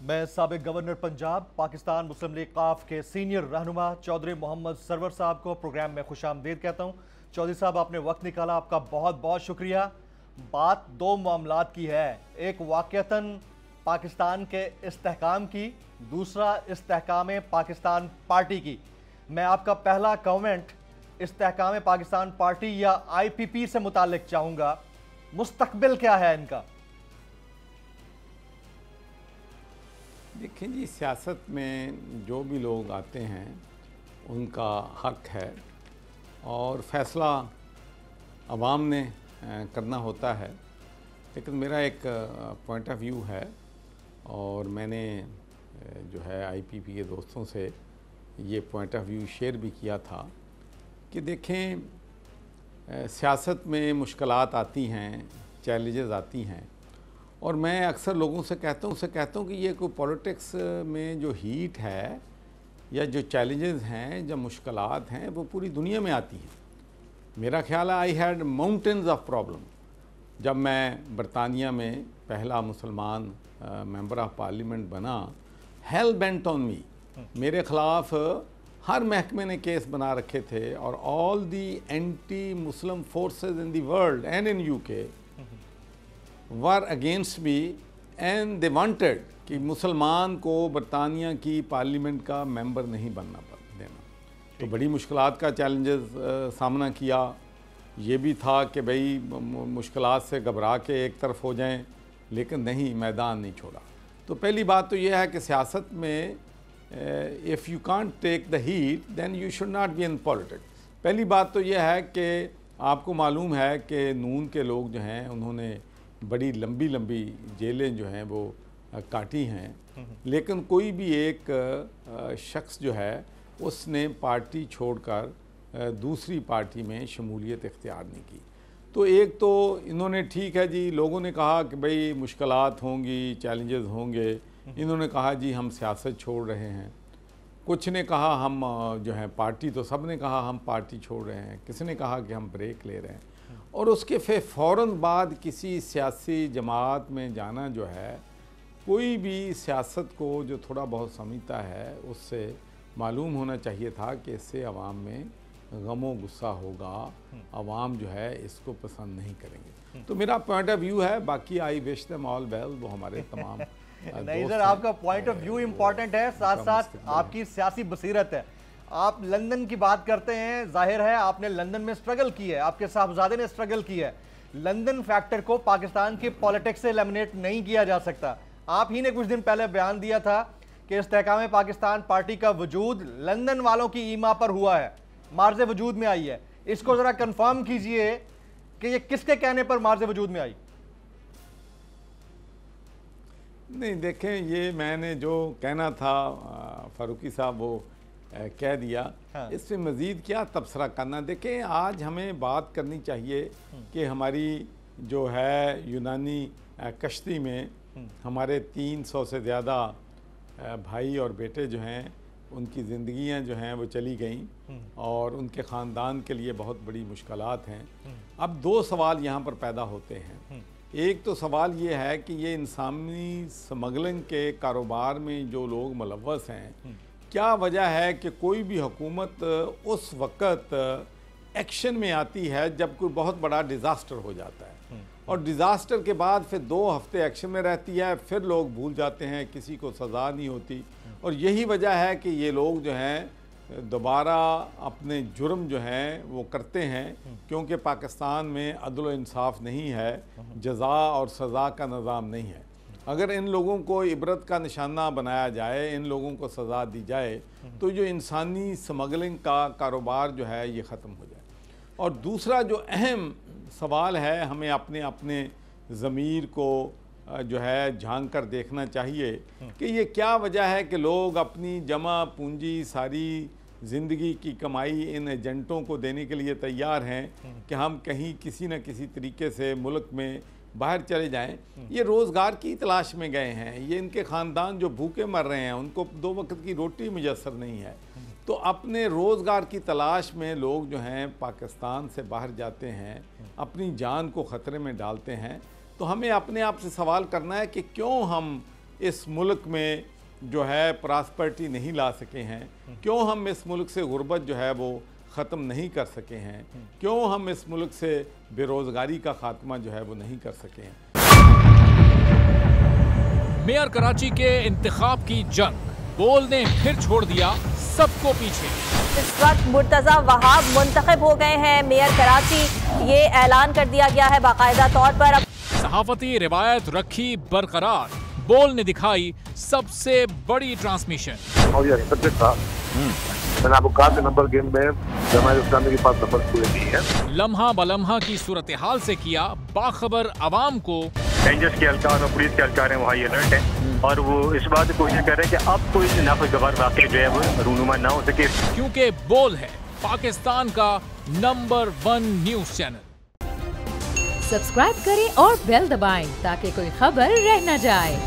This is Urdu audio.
میں سابق گورنر پنجاب پاکستان مسلم لیگ قاف کے سینئر رہنما چودھری محمد سرور صاحب کو پروگرام میں خوش آمدید کہتا ہوں۔ چودھری صاحب، آپ نے وقت نکالا، آپ کا بہت بہت شکریہ۔ بات دو معاملات کی ہے، ایک واقعتاً پاکستان کے استحکام کی، دوسرا استحکام پاکستان پارٹی کی۔ میں آپ کا پہلا کامنٹ استحکام پاکستان پارٹی یا آئی پی پی سے متعلق چاہوں گا، مستقبل کیا ہے ان کا؟ دیکھیں جی، سیاست میں جو بھی لوگ آتے ہیں ان کا حق ہے اور فیصلہ عوام نے کرنا ہوتا ہے، لیکن میرا ایک پوائنٹ آف ویو ہے اور میں نے جو ہے آئی پی پی کے دوستوں سے یہ پوائنٹ آف ویو شیئر بھی کیا تھا کہ دیکھیں، سیاست میں مشکلات آتی ہیں، چیلنجز آتی ہیں، اور میں اکثر لوگوں سے کہتا ہوں کہ یہ کوئی پولیٹکس میں جو ہیٹ ہے یا جو چیلنجز ہیں، جو مشکلات ہیں، وہ پوری دنیا میں آتی ہیں۔ میرا خیال ہے I had mountains of problem جب میں برطانیہ میں پہلا مسلمان ممبر آف پارلیمنٹ بنا۔ ہیل بینٹ آن می، میرے خلاف ہر محکمے نے کیس بنا رکھے تھے، اور all the anti Muslim forces in the world and in UK were against me and they wanted کہ مسلمان کو برطانیہ کی پارلیمنٹ کا ممبر نہیں بننا دینا۔ تو بڑی مشکلات کا چیلنجز سامنا کیا۔ یہ بھی تھا کہ بھئی مشکلات سے گھبرا کے ایک طرف ہو جائیں، لیکن نہیں، میدان نہیں چھوڑا۔ تو پہلی بات تو یہ ہے کہ سیاست میں if you can't take the heat then you should not be in politics۔ پہلی بات تو یہ ہے کہ آپ کو معلوم ہے کہ نون کے لوگ جو ہیں انہوں نے بڑی لمبی لمبی جیلیں جو ہیں وہ کاٹی ہیں، لیکن کوئی بھی ایک شخص جو ہے اس نے پارٹی چھوڑ کر دوسری پارٹی میں شمولیت اختیار نہیں کی۔ تو ایک تو انہوں نے، ٹھیک ہے جی، لوگوں نے کہا کہ بھئی مشکلات ہوں گی، چیلنجز ہوں گے، انہوں نے کہا جی ہم سیاست چھوڑ رہے ہیں۔ کچھ نے کہا ہم جو ہیں پارٹی، تو سب نے کہا ہم پارٹی چھوڑ رہے ہیں، کسی نے کہا کہ ہم بریک لے رہے ہیں۔ اور اس کے فوراً بعد کسی سیاسی جماعت میں جانا جو ہے، کوئی بھی سیاست کو جو تھوڑا بہت سمجھتا ہے اس سے معلوم ہونا چاہیے تھا کہ اس سے عوام میں غم و غصہ ہوگا، عوام جو ہے اس کو پسند نہیں کریں گے۔ تو میرا پوائنٹ آف ویو ہے، باقی آئی وش دیم آل ویل، وہ ہمارے تمام نہیں سر، آپ کا پوائنٹ آف ویو امپورٹنٹ ہے، ساتھ ساتھ آپ کی سیاسی بصیرت ہے۔ آپ لندن کی بات کرتے ہیں، ظاہر ہے آپ نے لندن میں سٹرگل کی ہے، آپ کے صاحبزادے نے سٹرگل کی ہے۔ لندن فیکٹر کو پاکستان کی پولیٹکس سے لیمنیٹ نہیں کیا جا سکتا۔ آپ ہی نے کچھ دن پہلے بیان دیا تھا کہ استحکام پاکستان پارٹی کا وجود لندن والوں کی ایما پر ہوا ہے، مارز وجود میں آئی ہے۔ اس کو ذرا کنفرم کیجئے کہ یہ کس کے کہنے پر مارز وجود میں آئی؟ نہیں، دیکھیں، یہ میں نے جو کہنا تھا فاروقی صاحب وہ کہہ دیا، اس سے مزید کیا تبصرہ کرنا۔ دیکھیں، آج ہمیں بات کرنی چاہیے کہ ہماری جو ہے یونانی کشتی میں ہمارے 300 سے زیادہ بھائی اور بیٹے جو ہیں، ان کی زندگیاں جو ہیں وہ چلی گئیں، اور ان کے خاندان کے لیے بہت بڑی مشکلات ہیں۔ اب دو سوال یہاں پر پیدا ہوتے ہیں۔ ایک تو سوال یہ ہے کہ یہ انسانی سمگلنگ کے کاروبار میں جو لوگ ملوث ہیں، کیا وجہ ہے کہ کوئی بھی حکومت اس وقت ایکشن میں آتی ہے جب کوئی بہت بڑا ڈیزاسٹر ہو جاتا ہے، اور ڈیزاسٹر کے بعد پھر 2 ہفتے ایکشن میں رہتی ہے، پھر لوگ بھول جاتے ہیں، کسی کو سزا نہیں ہوتی۔ اور یہی وجہ ہے کہ یہ لوگ جو ہیں دوبارہ اپنے جرم جو ہیں وہ کرتے ہیں، کیونکہ پاکستان میں عدل و انصاف نہیں ہے، جزا اور سزا کا نظام نہیں ہے۔ اگر ان لوگوں کو عبرت کا نشانہ بنایا جائے، ان لوگوں کو سزا دی جائے، تو جو انسانی سمگلنگ کا کاروبار جو ہے یہ ختم ہو جائے۔ اور دوسرا جو اہم سوال ہے، ہمیں اپنے ضمیر کو جو ہے جھانک کر دیکھنا چاہیے کہ یہ کیا وجہ ہے کہ لوگ اپنی جمع پونجی، ساری زندگی کی کمائی ان ایجنٹوں کو دینے کے لیے تیار ہیں کہ ہم کہیں کسی نہ کسی طریقے سے ملک میں باہر چلے جائیں۔ یہ روزگار کی تلاش میں گئے ہیں، یہ ان کے خاندان جو بھوکے مر رہے ہیں، ان کو 2 وقت کی روٹی میسر نہیں ہے، تو اپنے روزگار کی تلاش میں لوگ جو ہیں پاکستان سے باہر جاتے ہیں، اپنی جان کو خطرے میں ڈالتے ہیں۔ تو ہمیں اپنے آپ سے سوال کرنا ہے کہ کیوں ہم اس ملک میں جو ہے پراسپرٹی نہیں لا سکے ہیں، کیوں ہم اس ملک سے غربت جو ہے وہ ختم نہیں کر سکے ہیں، کیوں ہم اس ملک سے بے روزگاری کا خاتمہ جو ہے وہ نہیں کر سکے ہیں۔ میئر کراچی کے انتخاب کی جنگ، بول نے پھر چھوڑ دیا سب کو پیچھے۔ اس وقت مرتضی وہاب منتخب ہو گئے ہیں میئر کراچی، یہ اعلان کر دیا گیا ہے باقاعدہ طور پر۔ صحافتی روایت رکھی برقرار، بول نے دکھائی سب سے بڑی ٹرانسمیشن۔ میں نے آپ کو کہا کہ نمبر گیم میں جماعت اسلامی کے پاس نمبر پورے نہیں ہے۔ لمحہ بلمحہ کی صورتحال سے کیا باخبر عوام کو۔ رینجرز کے اہلکار اور پولیس کے اہلکار ہیں وہ ہائی الرٹ ہیں، اور وہ اس بات کی کوشش کر رہے ہیں کہ اب کوئی ناخوشگوار واقعہ جو ہے وہ رونما نہ ہو سکے، کیونکہ بول ہے پاکستان کا نمبر 1 نیوز چینل۔ سبسکرائب کریں اور بیل دبائیں تاکہ کوئی خبر رہ نہ جائے۔